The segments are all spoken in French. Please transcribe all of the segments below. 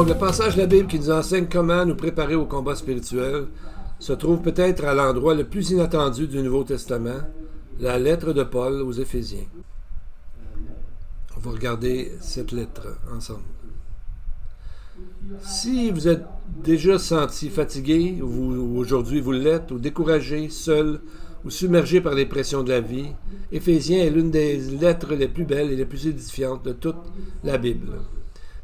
le passage de la Bible qui nous enseigne comment nous préparer au combat spirituel se trouve peut-être à l'endroit le plus inattendu du Nouveau Testament, la lettre de Paul aux Éphésiens. On va regarder cette lettre ensemble. Si vous êtes déjà senti fatigué, ou aujourd'hui vous l'êtes, ou découragé, seul, ou submergé par les pressions de la vie, Éphésiens est l'une des lettres les plus belles et les plus édifiantes de toute la Bible.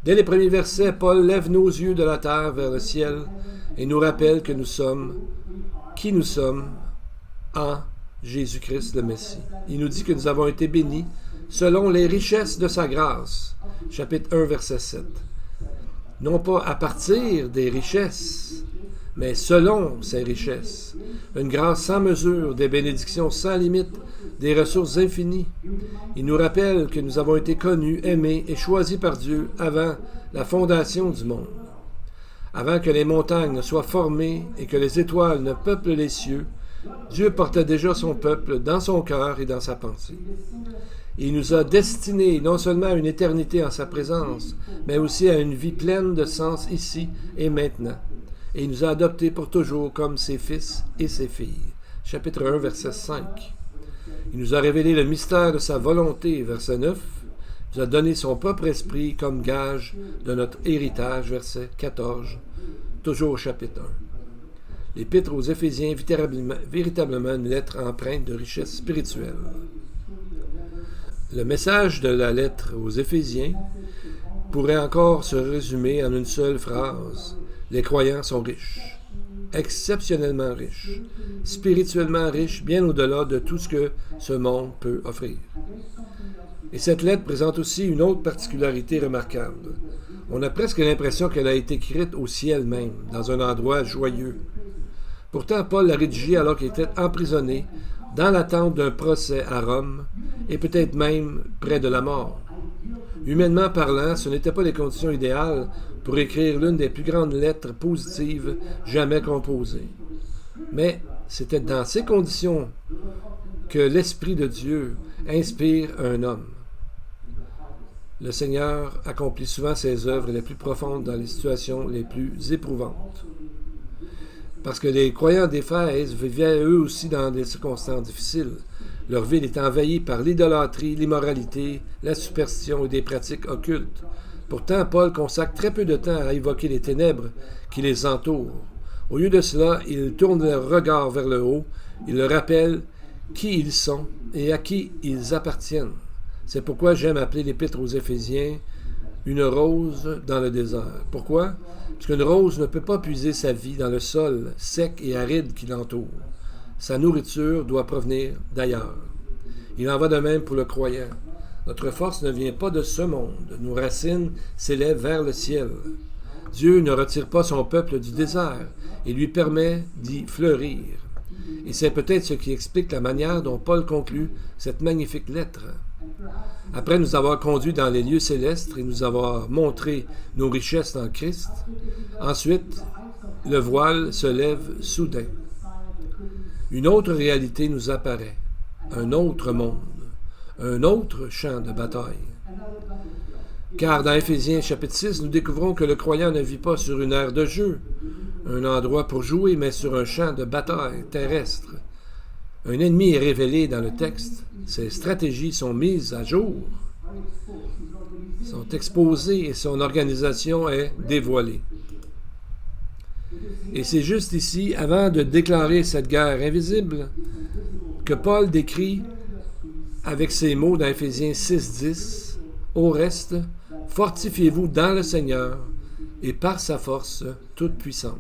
Dès les premiers versets, Paul lève nos yeux de la terre vers le ciel et nous rappelle que nous sommes qui nous sommes en Jésus-Christ le Messie. Il nous dit que nous avons été bénis selon les richesses de sa grâce. Chapitre 1, verset 7. Non pas à partir des richesses, mais selon ses richesses. Une grâce sans mesure, des bénédictions sans limite, des ressources infinies. Il nous rappelle que nous avons été connus, aimés et choisis par Dieu avant la fondation du monde. Avant que les montagnes ne soient formées et que les étoiles ne peuplent les cieux, Dieu portait déjà son peuple dans son cœur et dans sa pensée. Il nous a destinés non seulement à une éternité en sa présence, mais aussi à une vie pleine de sens ici et maintenant. Et il nous a adoptés pour toujours comme ses fils et ses filles. Chapitre 1, verset 5. Il nous a révélé le mystère de sa volonté, verset 9. Il nous a donné son propre esprit comme gage de notre héritage, verset 14. Toujours au chapitre 1. L'Épître aux Éphésiens est véritablement une lettre empreinte de richesse spirituelle. Le message de la lettre aux Éphésiens pourrait encore se résumer en une seule phrase. Les croyants sont riches, exceptionnellement riches, spirituellement riches, bien au-delà de tout ce que ce monde peut offrir. Et cette lettre présente aussi une autre particularité remarquable. On a presque l'impression qu'elle a été écrite au ciel même, dans un endroit joyeux. Pourtant, Paul l'a rédigée alors qu'il était emprisonné, dans l'attente d'un procès à Rome, et peut-être même près de la mort. Humainement parlant, ce n'étaient pas les conditions idéales pour écrire l'une des plus grandes lettres positives jamais composées. Mais c'était dans ces conditions que l'Esprit de Dieu inspire un homme. Le Seigneur accomplit souvent ses œuvres les plus profondes dans les situations les plus éprouvantes. Parce que les croyants d'Éphèse vivaient eux aussi dans des circonstances difficiles. Leur ville est envahie par l'idolâtrie, l'immoralité, la superstition et des pratiques occultes. Pourtant, Paul consacre très peu de temps à évoquer les ténèbres qui les entourent. Au lieu de cela, il tourne leur regard vers le haut, il leur rappelle qui ils sont et à qui ils appartiennent. C'est pourquoi j'aime appeler l'Épître aux Éphésiens une rose dans le désert. Pourquoi? Parce qu'une rose ne peut pas puiser sa vie dans le sol sec et aride qui l'entoure. Sa nourriture doit provenir d'ailleurs. Il en va de même pour le croyant. Notre force ne vient pas de ce monde. Nos racines s'élèvent vers le ciel. Dieu ne retire pas son peuple du désert et lui permet d'y fleurir. Et c'est peut-être ce qui explique la manière dont Paul conclut cette magnifique lettre. Après nous avoir conduits dans les lieux célestes et nous avoir montré nos richesses en Christ, ensuite, le voile se lève soudain. Une autre réalité nous apparaît, un autre monde, un autre champ de bataille. Car dans Éphésiens chapitre 6, nous découvrons que le croyant ne vit pas sur une aire de jeu, un endroit pour jouer, mais sur un champ de bataille terrestre. Un ennemi est révélé dans le texte. Ses stratégies sont mises à jour, sont exposées et son organisation est dévoilée. Et c'est juste ici, avant de déclarer cette guerre invisible, que Paul décrit avec ces mots dans Éphésiens 6:10, « Au reste, fortifiez-vous dans le Seigneur et par sa force toute puissante. »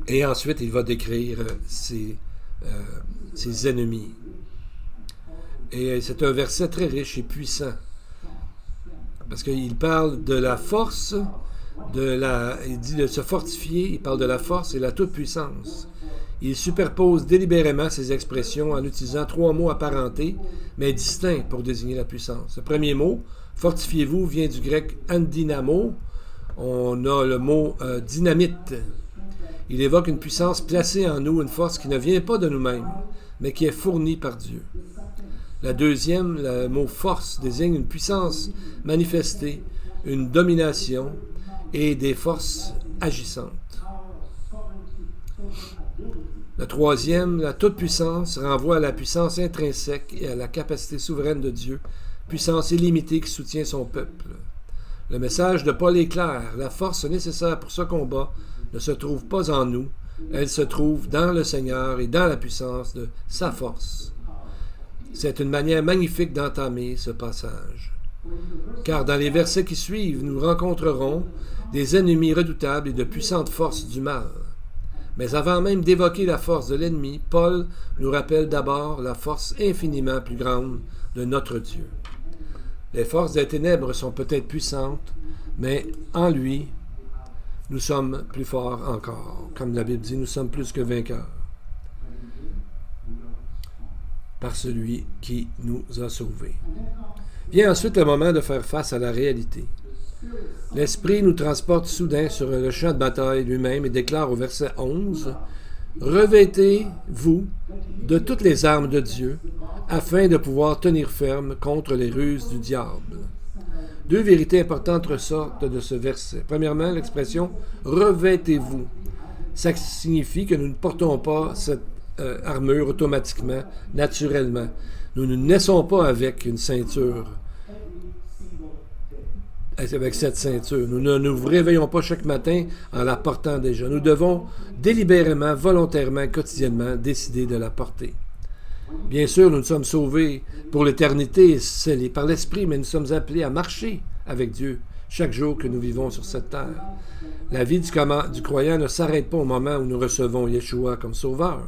Et ensuite, il va décrire ses ennemis. Et c'est un verset très riche et puissant. Parce qu'il parle de la force, il dit de se fortifier, il parle de la force et la toute-puissance. Il superpose délibérément ces expressions en utilisant 3 mots apparentés, mais distincts pour désigner la puissance. Le premier mot, fortifiez-vous, vient du grec andynamo. On a le mot dynamite. Il évoque une puissance placée en nous, une force qui ne vient pas de nous-mêmes, mais qui est fournie par Dieu. La deuxième, le mot force, désigne une puissance manifestée, une domination et des forces agissantes. Le troisième, la toute-puissance, renvoie à la puissance intrinsèque et à la capacité souveraine de Dieu, puissance illimitée qui soutient son peuple. Le message de Paul est clair, la force nécessaire pour ce combat ne se trouve pas en nous, elle se trouve dans le Seigneur et dans la puissance de sa force. C'est une manière magnifique d'entamer ce passage. Car dans les versets qui suivent, nous rencontrerons des ennemis redoutables et de puissantes forces du mal. Mais avant même d'évoquer la force de l'ennemi, Paul nous rappelle d'abord la force infiniment plus grande de notre Dieu. Les forces des ténèbres sont peut-être puissantes, mais en lui, nous sommes plus forts encore. Comme la Bible dit, nous sommes plus que vainqueurs par celui qui nous a sauvés. Vient ensuite le moment de faire face à la réalité. L'Esprit nous transporte soudain sur le champ de bataille lui-même et déclare au verset 11 « Revêtez-vous de toutes les armes de Dieu, afin de pouvoir tenir ferme contre les ruses du diable. » Deux vérités importantes ressortent de ce verset. Premièrement, l'expression « revêtez-vous ». Ça signifie que nous ne portons pas cette armure automatiquement, naturellement. Nous ne naissons pas avec une ceinture, avec cette ceinture. Nous ne nous réveillons pas chaque matin en la portant déjà. Nous devons délibérément, volontairement, quotidiennement décider de la porter. Bien sûr, nous sommes sauvés pour l'éternité, scellés par l'Esprit, mais nous sommes appelés à marcher avec Dieu chaque jour que nous vivons sur cette terre. La vie du croyant ne s'arrête pas au moment où nous recevons Yeshua comme sauveur,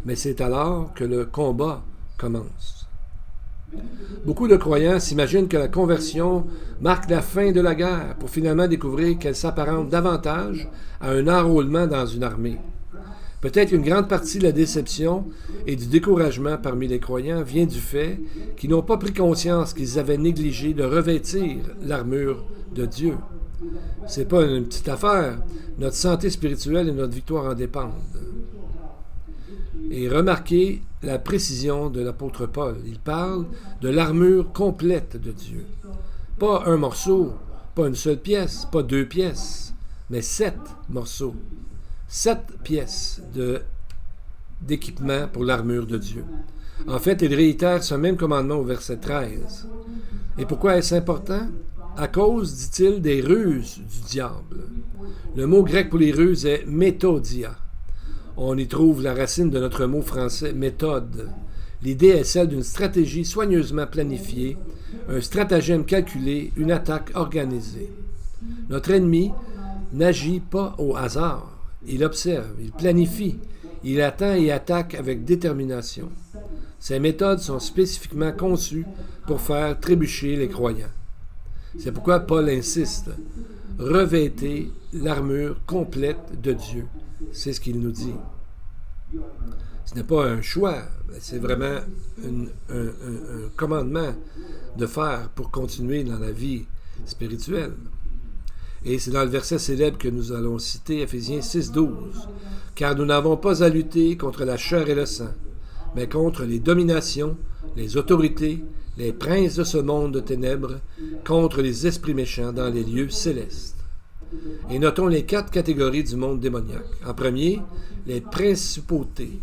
mais c'est alors que le combat commence. Beaucoup de croyants s'imaginent que la conversion marque la fin de la guerre pour finalement découvrir qu'elle s'apparente davantage à un enrôlement dans une armée. Peut-être une grande partie de la déception et du découragement parmi les croyants vient du fait qu'ils n'ont pas pris conscience qu'ils avaient négligé de revêtir l'armure de Dieu. C'est pas une petite affaire. Notre santé spirituelle et notre victoire en dépendent. Et remarquez la précision de l'apôtre Paul. Il parle de l'armure complète de Dieu. Pas un morceau, pas une seule pièce, pas 2 pièces, mais 7 morceaux. 7 pièces d'équipement pour l'armure de Dieu. En fait, il réitère ce même commandement au verset 13. Et pourquoi est-ce important? À cause, dit-il, des ruses du diable. Le mot grec pour les ruses est méthodia. On y trouve la racine de notre mot français méthode. L'idée est celle d'une stratégie soigneusement planifiée, un stratagème calculé, une attaque organisée. Notre ennemi n'agit pas au hasard. Il observe, il planifie, il attend et attaque avec détermination. Ces méthodes sont spécifiquement conçues pour faire trébucher les croyants. C'est pourquoi Paul insiste. Revêtez l'armure complète de Dieu. C'est ce qu'il nous dit. Ce n'est pas un choix, c'est vraiment un commandement de faire pour continuer dans la vie spirituelle. Et c'est dans le verset célèbre que nous allons citer, Éphésiens 6,12. « Car nous n'avons pas à lutter contre la chair et le sang, mais contre les dominations, les autorités, les princes de ce monde de ténèbres, contre les esprits méchants dans les lieux célestes. » Et notons les 4 catégories du monde démoniaque. En premier, les principautés.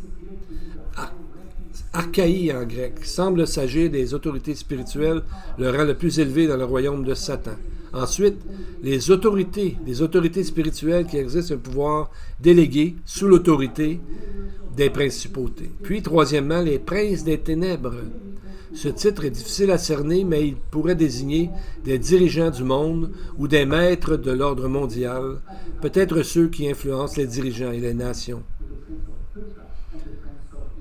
Archaïe en grec, semble s'agir des autorités spirituelles, le rang le plus élevé dans le royaume de Satan. Ensuite, les autorités spirituelles qui exercent un pouvoir délégué sous l'autorité des principautés. Puis, troisièmement, les princes des ténèbres. Ce titre est difficile à cerner, mais il pourrait désigner des dirigeants du monde ou des maîtres de l'ordre mondial, peut-être ceux qui influencent les dirigeants et les nations.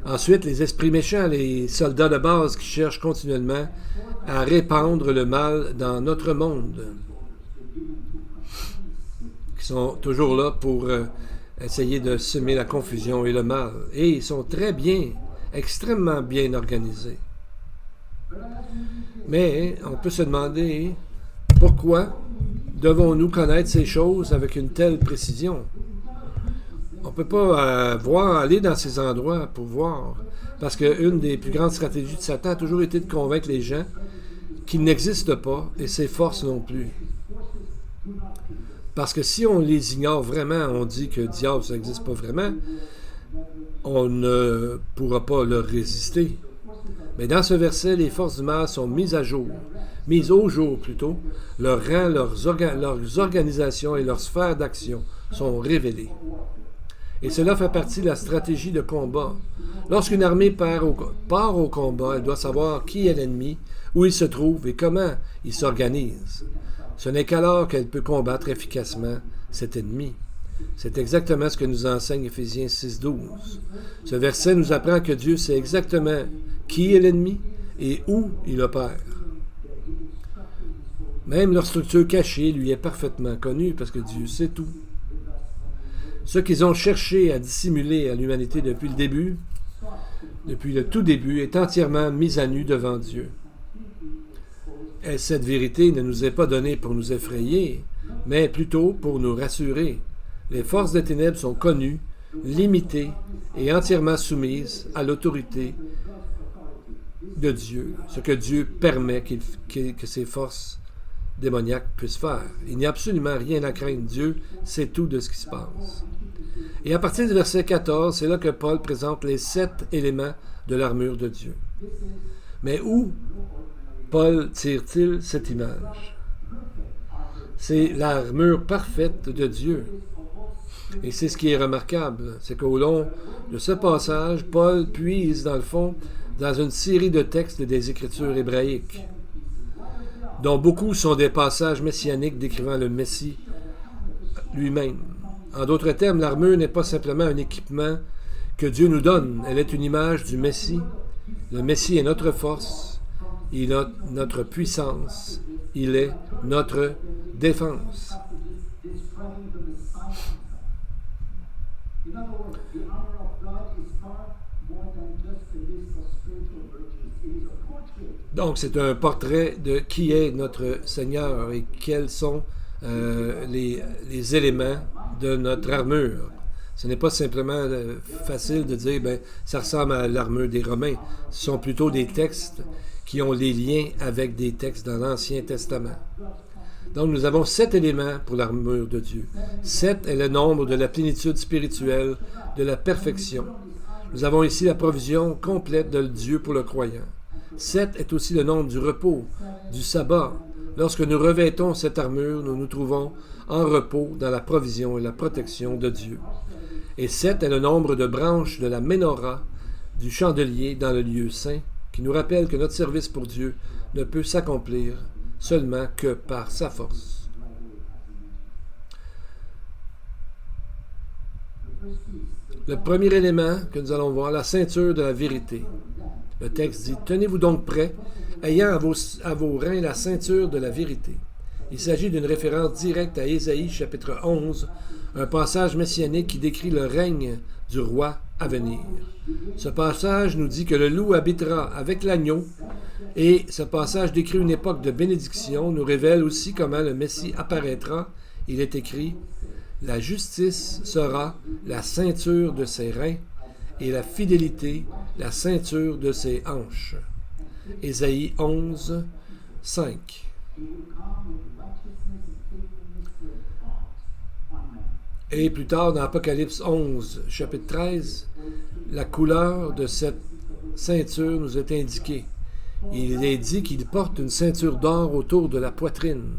Ensuite, les esprits méchants, les soldats de base qui cherchent continuellement à répandre le mal dans notre monde, qui sont toujours là pour essayer de semer la confusion et le mal. Et ils sont très bien, extrêmement bien organisés. Mais on peut se demander pourquoi devons-nous connaître ces choses avec une telle précision? On ne peut pas aller dans ces endroits pour voir, parce qu'une des plus grandes stratégies de Satan a toujours été de convaincre les gens qu'il n'existe pas, et ses forces non plus. Parce que si on les ignore vraiment, on dit que le diable, ça n'existe pas vraiment, on ne pourra pas leur résister. Mais dans ce verset, les forces du mal sont mises au jour plutôt. Leurs rangs, leurs organisations et leurs sphères d'action sont révélées. Et cela fait partie de la stratégie de combat. Lorsqu'une armée part au combat, elle doit savoir qui est l'ennemi, où il se trouve et comment il s'organise. Ce n'est qu'alors qu'elle peut combattre efficacement cet ennemi. C'est exactement ce que nous enseigne Éphésiens 6.12. Ce verset nous apprend que Dieu sait exactement qui est l'ennemi et où il opère. Même leur structure cachée lui est parfaitement connue parce que Dieu sait tout. Ce qu'ils ont cherché à dissimuler à l'humanité depuis le tout début, est entièrement mis à nu devant Dieu. Et cette vérité ne nous est pas donnée pour nous effrayer, mais plutôt pour nous rassurer. Les forces des ténèbres sont connues, limitées et entièrement soumises à l'autorité de Dieu, ce que Dieu permet que ces forces démoniaques puissent faire. Il n'y a absolument rien à craindre. Dieu sait tout de ce qui se passe. Et à partir du verset 14, c'est là que Paul présente les 7 éléments de l'armure de Dieu. Mais où Paul tire-t-il cette image? C'est l'armure parfaite de Dieu. Et c'est ce qui est remarquable, c'est qu'au long de ce passage, Paul puise, dans le fond, dans une série de textes des Écritures hébraïques, dont beaucoup sont des passages messianiques décrivant le Messie lui-même. En d'autres termes, l'armure n'est pas simplement un équipement que Dieu nous donne, elle est une image du Messie. Le Messie est notre force, il est notre puissance, il est notre défense. Donc, c'est un portrait de qui est notre Seigneur et quels sont les éléments de notre armure. Ce n'est pas simplement facile de dire, ça ressemble à l'armure des Romains. Ce sont plutôt des textes qui ont des liens avec des textes dans l'Ancien Testament. Donc, nous avons 7 éléments pour l'armure de Dieu. 7 est le nombre de la plénitude spirituelle, de la perfection. Nous avons ici la provision complète de Dieu pour le croyant. 7 est aussi le nombre du repos, du sabbat. Lorsque nous revêtons cette armure, nous nous trouvons en repos dans la provision et la protection de Dieu. Et 7 est le nombre de branches de la menorah, du chandelier dans le lieu saint, qui nous rappelle que notre service pour Dieu ne peut s'accomplir seulement que par sa force. Le premier élément que nous allons voir, la ceinture de la vérité. Le texte dit « Tenez-vous donc prêts, ayant à vos reins la ceinture de la vérité. » Il s'agit d'une référence directe à Ésaïe, chapitre 11, un passage messianique qui décrit le règne du roi à venir. Ce passage nous dit que le loup habitera avec l'agneau, et ce passage décrit une époque de bénédiction, nous révèle aussi comment le Messie apparaîtra. Il est écrit « La justice sera la ceinture de ses reins, et la fidélité la ceinture de ses hanches. » Ésaïe 11, 5. Et plus tard, dans Apocalypse 11, chapitre 13, la couleur de cette ceinture nous est indiquée. Il est dit qu'il porte une ceinture d'or autour de la poitrine.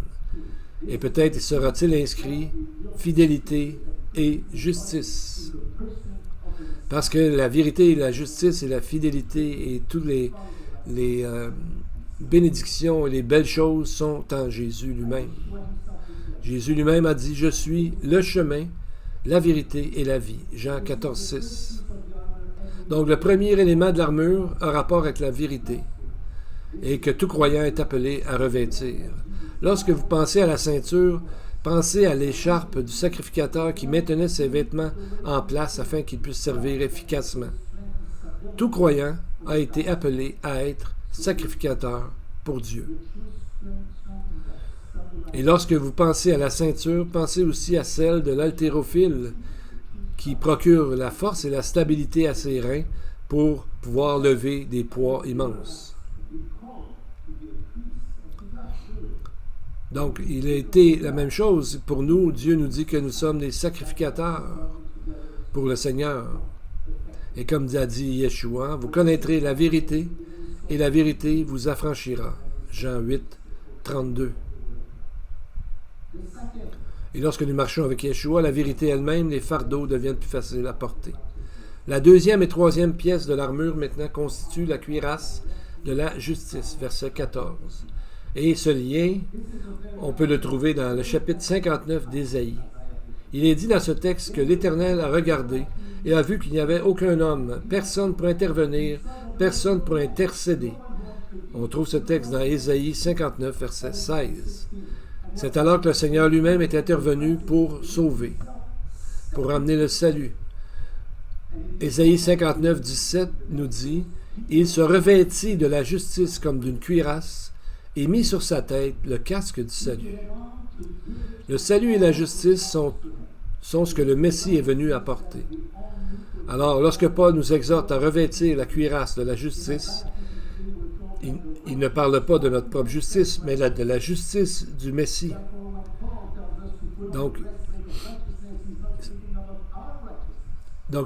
Et peut-être sera-t-il inscrit « Fidélité et justice ». Parce que la vérité, la justice et la fidélité et toutes les bénédictions et les belles choses sont en Jésus lui-même. Jésus lui-même a dit « Je suis le chemin, la vérité et la vie ». Jean 14, 6. Donc le premier élément de l'armure a rapport avec la vérité et que tout croyant est appelé à revêtir. Lorsque vous pensez à la ceinture, pensez à l'écharpe du sacrificateur qui maintenait ses vêtements en place afin qu'il puisse servir efficacement. Tout croyant a été appelé à être sacrificateur pour Dieu. Et lorsque vous pensez à la ceinture, pensez aussi à celle de l'haltérophile qui procure la force et la stabilité à ses reins pour pouvoir lever des poids immenses. Donc, il a été la même chose pour nous. Dieu nous dit que nous sommes des sacrificateurs pour le Seigneur. Et comme a dit Yeshua, vous connaîtrez la vérité et la vérité vous affranchira. Jean 8, 32. Et lorsque nous marchons avec Yeshua, la vérité elle-même, les fardeaux deviennent plus faciles à porter. La deuxième et troisième pièce de l'armure maintenant constitue la cuirasse de la justice, verset 14. Et ce lien, on peut le trouver dans le chapitre 59 d'Ésaïe. Il est dit dans ce texte que l'Éternel a regardé et a vu qu'il n'y avait aucun homme, personne pour intervenir, personne pour intercéder. On trouve ce texte dans Ésaïe 59, verset 16. C'est alors que le Seigneur lui-même est intervenu pour sauver, pour amener le salut. Ésaïe 59, 17 nous dit « Il se revêtit de la justice comme d'une cuirasse et mit sur sa tête le casque du salut. » Le salut et la justice sont ce que le Messie est venu apporter. Alors, lorsque Paul nous exhorte à revêtir la cuirasse de la justice, il ne parle pas de notre propre justice, mais de la justice du Messie. Donc,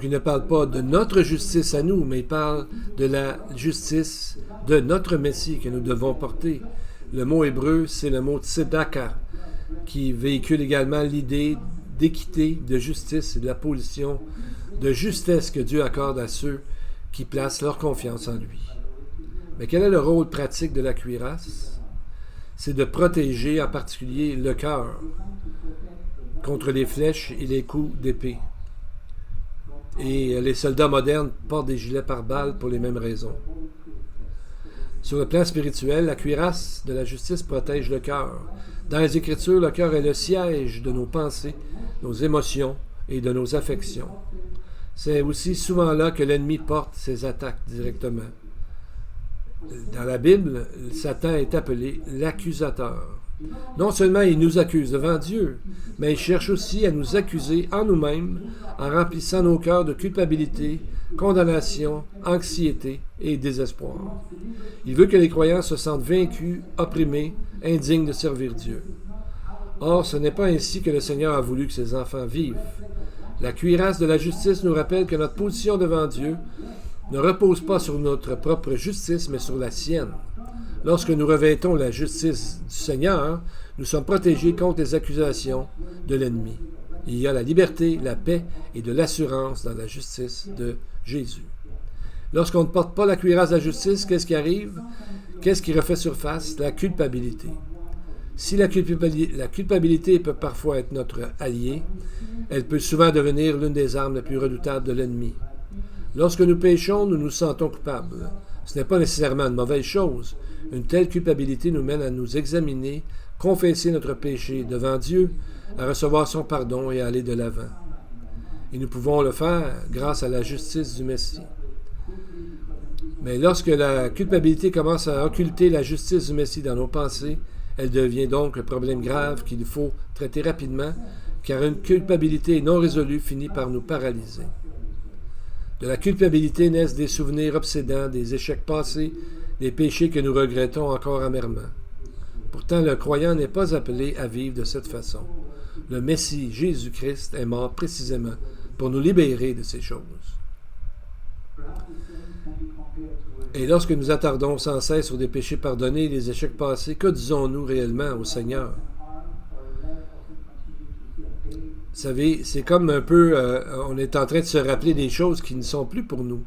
il ne parle pas de notre justice à nous, mais il parle de la justice de notre Messie que nous devons porter. Le mot hébreu, c'est le mot tzedaka, qui véhicule également l'idée d'équité, de justice et de la position de justesse que Dieu accorde à ceux qui placent leur confiance en lui. Mais quel est le rôle pratique de la cuirasse? C'est de protéger en particulier le cœur contre les flèches et les coups d'épée. Et les soldats modernes portent des gilets pare-balles pour les mêmes raisons. Sur le plan spirituel, la cuirasse de la justice protège le cœur. Dans les Écritures, le cœur est le siège de nos pensées, nos émotions et de nos affections. C'est aussi souvent là que l'ennemi porte ses attaques directement. Dans la Bible, Satan est appelé l'accusateur. Non seulement il nous accuse devant Dieu, mais il cherche aussi à nous accuser en nous-mêmes en remplissant nos cœurs de culpabilité, condamnation, anxiété et désespoir. Il veut que les croyants se sentent vaincus, opprimés, indignes de servir Dieu. Or, ce n'est pas ainsi que le Seigneur a voulu que ses enfants vivent. La cuirasse de la justice nous rappelle que notre position devant Dieu ne repose pas sur notre propre justice, mais sur la sienne. Lorsque nous revêtons la justice du Seigneur, nous sommes protégés contre les accusations de l'ennemi. Il y a la liberté, la paix et de l'assurance dans la justice de Jésus. Lorsqu'on ne porte pas la cuirasse de la justice, qu'est-ce qui arrive? Qu'est-ce qui refait surface? La culpabilité. Si la culpabilité peut parfois être notre allié, elle peut souvent devenir l'une des armes les plus redoutables de l'ennemi. Lorsque nous péchons, nous nous sentons coupables. Ce n'est pas nécessairement une mauvaise chose. Une telle culpabilité nous mène à nous examiner, confesser notre péché devant Dieu, à recevoir son pardon et à aller de l'avant. Et nous pouvons le faire grâce à la justice du Messie. Mais lorsque la culpabilité commence à occulter la justice du Messie dans nos pensées, elle devient donc un problème grave qu'il faut traiter rapidement, car une culpabilité non résolue finit par nous paralyser. De la culpabilité naissent des souvenirs obsédants, des échecs passés, des péchés que nous regrettons encore amèrement. Pourtant, le croyant n'est pas appelé à vivre de cette façon. Le Messie, Jésus-Christ, est mort précisément pour nous libérer de ces choses. Et lorsque nous attardons sans cesse sur des péchés pardonnés et des échecs passés, que disons-nous réellement au Seigneur? Vous savez, c'est comme un peu, on est en train de se rappeler des choses qui ne sont plus pour nous.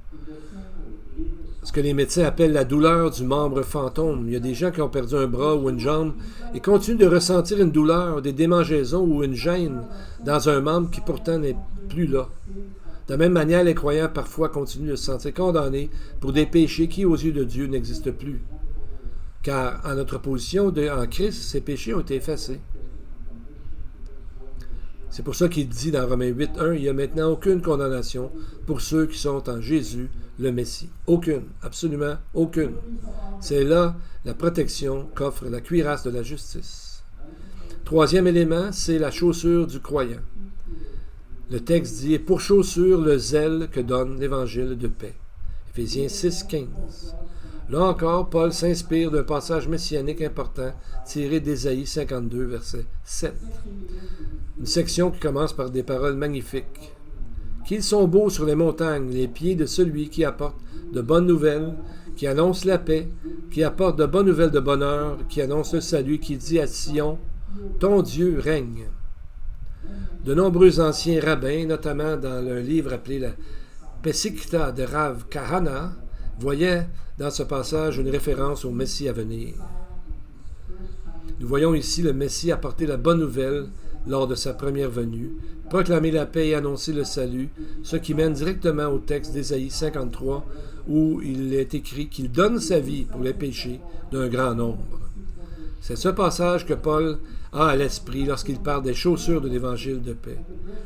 Ce que les médecins appellent la douleur du membre fantôme. Il y a des gens qui ont perdu un bras ou une jambe et continuent de ressentir une douleur, des démangeaisons ou une gêne dans un membre qui pourtant n'est plus là. De la même manière, les croyants parfois continuent de se sentir condamnés pour des péchés qui, aux yeux de Dieu, n'existent plus. Car en notre position en Christ, ces péchés ont été effacés. C'est pour ça qu'il dit dans Romains 8.1, il n'y a maintenant aucune condamnation pour ceux qui sont en Jésus, le Messie. Aucune, absolument aucune. C'est là la protection qu'offre la cuirasse de la justice. Troisième élément, c'est la chaussure du croyant. Le texte dit « Et pour chaussure, le zèle que donne l'évangile de paix ». Éphésiens 6.15. Là encore, Paul s'inspire d'un passage messianique important tiré d'Ésaïe 52, verset 7. Une section qui commence par des paroles magnifiques. « Qu'ils sont beaux sur les montagnes, les pieds de celui qui apporte de bonnes nouvelles, qui annonce la paix, qui apporte de bonnes nouvelles de bonheur, qui annonce le salut, qui dit à Sion, « Ton Dieu règne ». De nombreux anciens rabbins, notamment dans un livre appelé la Pesikta de Rav Kahana, voyaient dans ce passage une référence au Messie à venir. Nous voyons ici le Messie apporter la bonne nouvelle lors de sa première venue, proclamer la paix et annoncer le salut, ce qui mène directement au texte d'Ésaïe 53, où il est écrit qu'il donne sa vie pour les péchés d'un grand nombre. C'est ce passage que Paul a à l'esprit lorsqu'il parle des chaussures de l'évangile de paix.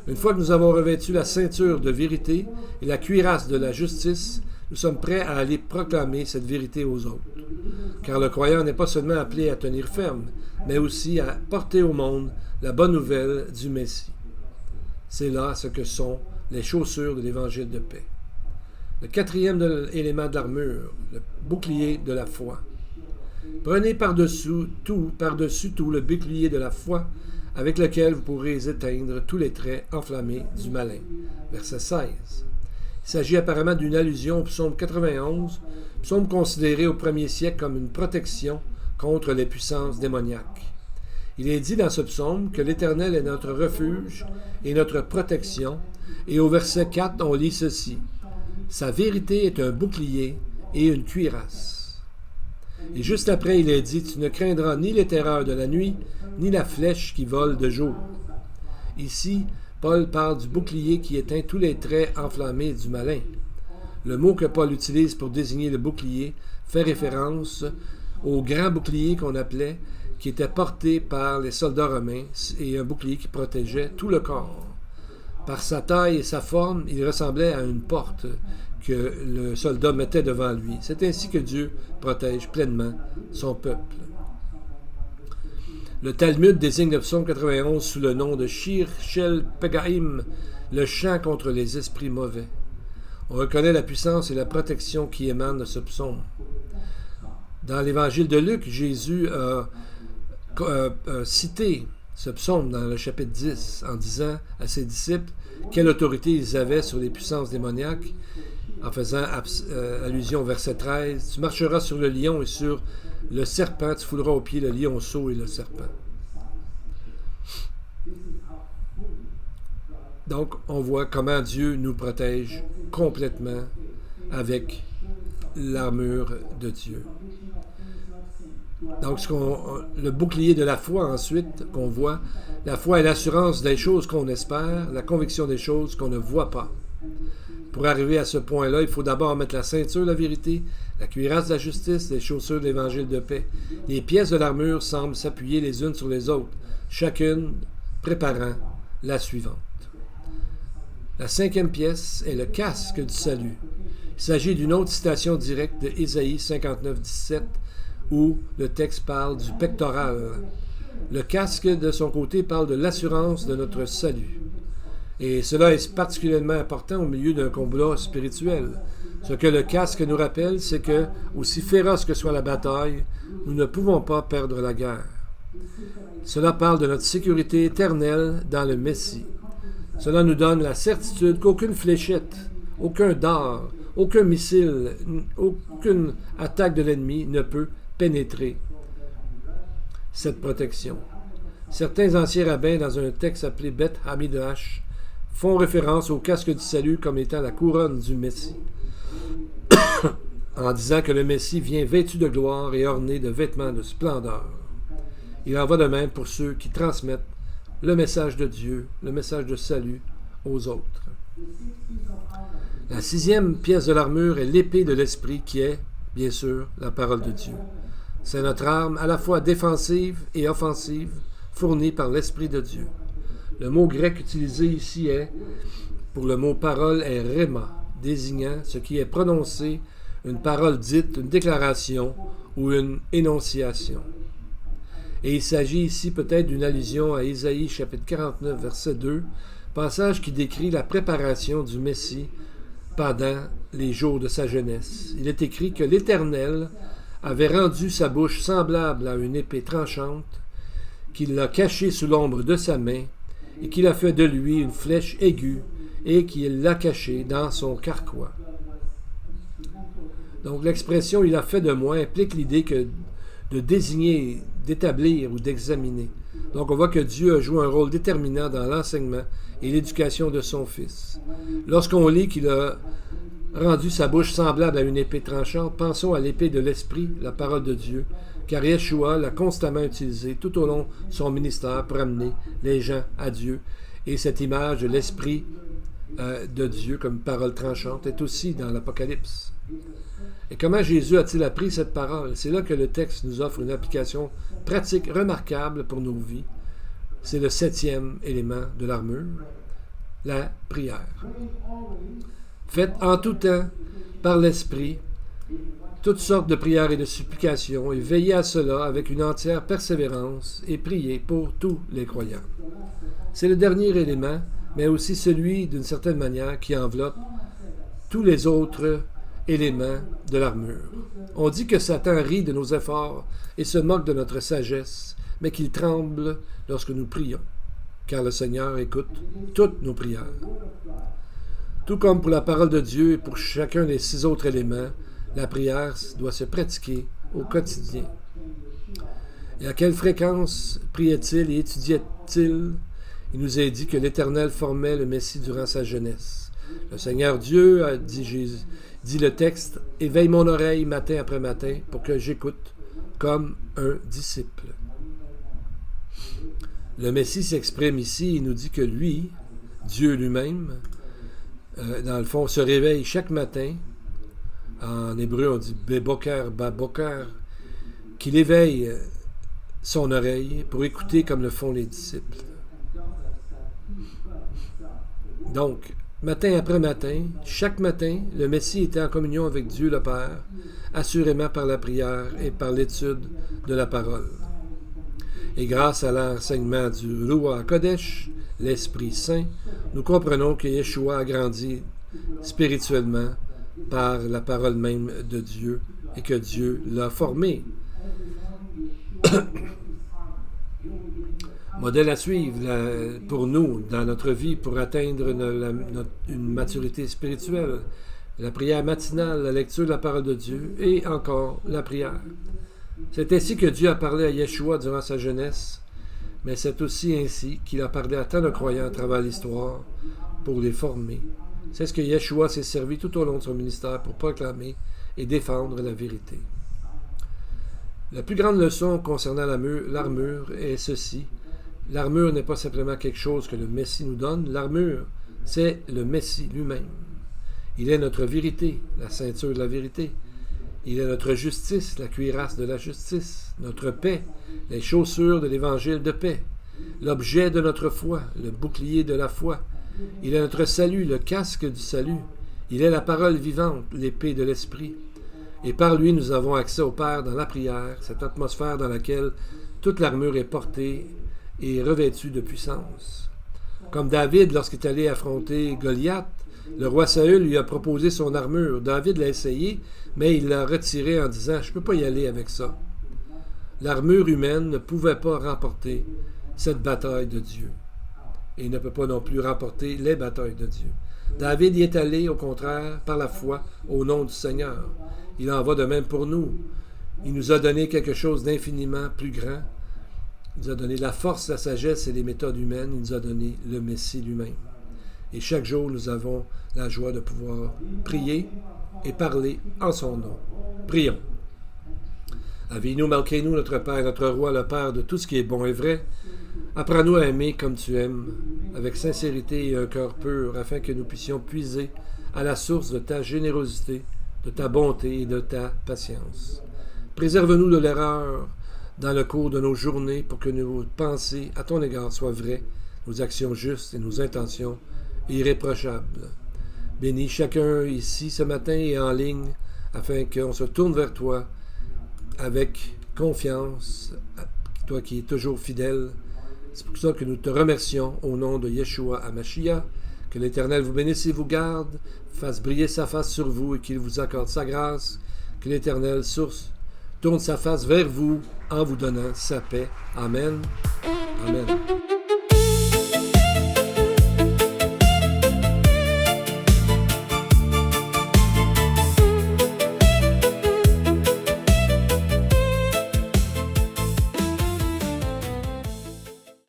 Une fois que nous avons revêtu la ceinture de vérité et la cuirasse de la justice, nous sommes prêts à aller proclamer cette vérité aux autres. Car le croyant n'est pas seulement appelé à tenir ferme, mais aussi à porter au monde la bonne nouvelle du Messie. C'est là ce que sont les chaussures de l'évangile de paix. Le quatrième élément de l'armure, le bouclier de la foi. Prenez par-dessus tout le bouclier de la foi, avec lequel vous pourrez éteindre tous les traits enflammés du malin. Verset 16. Il s'agit apparemment d'une allusion au psaume 91, psaume considéré au 1er siècle comme une protection contre les puissances démoniaques. Il est dit dans ce psaume que l'Éternel est notre refuge et notre protection, et au verset 4, on lit ceci. Sa vérité est un bouclier et une cuirasse. Et juste après, il est dit, tu ne craindras ni les terreurs de la nuit, ni la flèche qui vole de jour. Ici, Paul parle du bouclier qui éteint tous les traits enflammés du malin. Le mot que Paul utilise pour désigner le bouclier fait référence au grand bouclier qu'on appelait, qui était porté par les soldats romains, et un bouclier qui protégeait tout le corps. Par sa taille et sa forme, il ressemblait à une porte que le soldat mettait devant lui. C'est ainsi que Dieu protège pleinement son peuple. Le Talmud désigne le psaume 91 sous le nom de Shir Shel Pegaim, le chant contre les esprits mauvais. On reconnaît la puissance et la protection qui émanent de ce psaume. Dans l'évangile de Luc, Jésus a cité ce psaume dans le chapitre 10 en disant à ses disciples quelle autorité ils avaient sur les puissances démoniaques, en faisant allusion au verset 13. « Tu marcheras sur le lion et sur le serpent, tu fouleras aux pieds le lionceau et le serpent. » Donc, on voit comment Dieu nous protège complètement avec l'armure de Dieu. Donc, le bouclier de la foi, ensuite, qu'on voit, la foi est l'assurance des choses qu'on espère, la conviction des choses qu'on ne voit pas. Pour arriver à ce point-là, il faut d'abord mettre la ceinture de la vérité, la cuirasse de la justice, les chaussures de l'évangile de paix. Les pièces de l'armure semblent s'appuyer les unes sur les autres, chacune préparant la suivante. La cinquième pièce est le casque du salut. Il s'agit d'une autre citation directe de Ésaïe 59, 17, où le texte parle du pectoral. Le casque, de son côté, parle de l'assurance de notre salut. Et cela est particulièrement important au milieu d'un combat spirituel. Ce que le casque nous rappelle, c'est que, aussi féroce que soit la bataille, nous ne pouvons pas perdre la guerre. Cela parle de notre sécurité éternelle dans le Messie. Cela nous donne la certitude qu'aucune fléchette, aucun dard, aucun missile, aucune attaque de l'ennemi ne peut pénétrer cette protection. Certains anciens rabbins, dans un texte appelé Beth Hamidrash, font référence au casque du salut comme étant la couronne du Messie, en disant que le Messie vient vêtu de gloire et orné de vêtements de splendeur. Il en va de même pour ceux qui transmettent le message de Dieu, le message de salut aux autres. La sixième pièce de l'armure est l'épée de l'Esprit qui est, bien sûr, la parole de Dieu. C'est notre arme à la fois défensive et offensive, fournie par l'Esprit de Dieu. Le mot grec utilisé ici pour le mot parole est rhéma, désignant ce qui est prononcé, une parole dite, une déclaration ou une énonciation. Et il s'agit ici peut-être d'une allusion à Ésaïe chapitre 49, verset 2, passage qui décrit la préparation du Messie pendant les jours de sa jeunesse. Il est écrit que l'Éternel avait rendu sa bouche semblable à une épée tranchante, qu'il l'a cachée sous l'ombre de sa main, et qu'il a fait de lui une flèche aiguë, et qu'il l'a cachée dans son carquois. Donc l'expression « il a fait de moi » implique l'idée de désigner, d'établir ou d'examiner. Donc on voit que Dieu a joué un rôle déterminant dans l'enseignement et l'éducation de son Fils. Lorsqu'on lit qu'il a rendu sa bouche semblable à une épée tranchante, pensons à l'épée de l'Esprit, la parole de Dieu, car Yeshua l'a constamment utilisée tout au long de son ministère pour amener les gens à Dieu. Et cette image de l'Esprit de Dieu comme parole tranchante est aussi dans l'Apocalypse. Et comment Jésus a-t-il appris cette parole? C'est là que le texte nous offre une application pratique remarquable pour nos vies. C'est le 7e élément de l'armure, la prière. Faites en tout temps, par l'Esprit, toutes sortes de prières et de supplications, et veillez à cela avec une entière persévérance, et priez pour tous les croyants. C'est le dernier élément, mais aussi celui, d'une certaine manière, qui enveloppe tous les autres éléments de l'armure. On dit que Satan rit de nos efforts et se moque de notre sagesse, mais qu'il tremble lorsque nous prions, car le Seigneur écoute toutes nos prières. Tout comme pour la parole de Dieu et pour chacun des 6 autres éléments, la prière doit se pratiquer au quotidien. Et à quelle fréquence priait-il et étudiait-il? Il nous est dit que l'Éternel formait le Messie durant sa jeunesse. Le Seigneur Dieu, a dit le texte, « Éveille mon oreille matin après matin pour que j'écoute comme un disciple. » Le Messie s'exprime ici, il nous dit que lui, Dieu lui-même, dans le fond, se réveille chaque matin. En hébreu, on dit « Beboker, Baboker », qu'il éveille son oreille pour écouter comme le font les disciples. Donc, matin après matin, chaque matin, le Messie était en communion avec Dieu le Père, assurément par la prière et par l'étude de la parole. Et grâce à l'enseignement du Ruach Kodesh, l'Esprit Saint, nous comprenons que Yeshua a grandi spirituellement par la parole même de Dieu et que Dieu l'a formé. Modèle à suivre pour nous dans notre vie pour atteindre une maturité spirituelle. La prière matinale, la lecture de la parole de Dieu et encore la prière. C'est ainsi que Dieu a parlé à Yeshua durant sa jeunesse, mais c'est aussi ainsi qu'il a parlé à tant de croyants à travers l'histoire pour les former. C'est ce que Yeshua s'est servi tout au long de son ministère pour proclamer et défendre la vérité. La plus grande leçon concernant l'armure est ceci. L'armure n'est pas simplement quelque chose que le Messie nous donne. L'armure, c'est le Messie lui-même. Il est notre vérité, la ceinture de la vérité. Il est notre justice, la cuirasse de la justice. Notre paix, les chaussures de l'évangile de paix. L'objet de notre foi, le bouclier de la foi. Il est notre salut, le casque du salut. Il est la parole vivante, l'épée de l'esprit. Et par lui, nous avons accès au Père dans la prière, cette atmosphère dans laquelle toute l'armure est portée et revêtue de puissance. Comme David, lorsqu'il est allé affronter Goliath, le roi Saül lui a proposé son armure. David l'a essayé, mais il l'a retirée en disant « Je ne peux pas y aller avec ça ». L'armure humaine ne pouvait pas remporter cette bataille de Dieu. Et il ne peut pas non plus remporter les batailles de Dieu. David y est allé, au contraire, par la foi, au nom du Seigneur. Il en va de même pour nous. Il nous a donné quelque chose d'infiniment plus grand. Il nous a donné la force, la sagesse et les méthodes humaines. Il nous a donné le Messie lui-même. Et chaque jour, nous avons la joie de pouvoir prier et parler en son nom. Prions. Avinu Malkeinu, notre Père, notre Roi, le Père de tout ce qui est bon et vrai. Apprends-nous à aimer comme tu aimes, avec sincérité et un cœur pur, afin que nous puissions puiser à la source de ta générosité, de ta bonté et de ta patience. Préserve-nous de l'erreur dans le cours de nos journées pour que nos pensées à ton égard soient vraies, nos actions justes et nos intentions irréprochables. Bénis chacun ici ce matin et en ligne, afin qu'on se tourne vers toi avec confiance, toi qui es toujours fidèle. C'est pour ça que nous te remercions au nom de Yeshua HaMashiach, Que l'Éternel vous bénisse et vous garde, fasse briller sa face sur vous et qu'il vous accorde sa grâce. Que l'Éternel tourne sa face vers vous en vous donnant sa paix. Amen. Amen.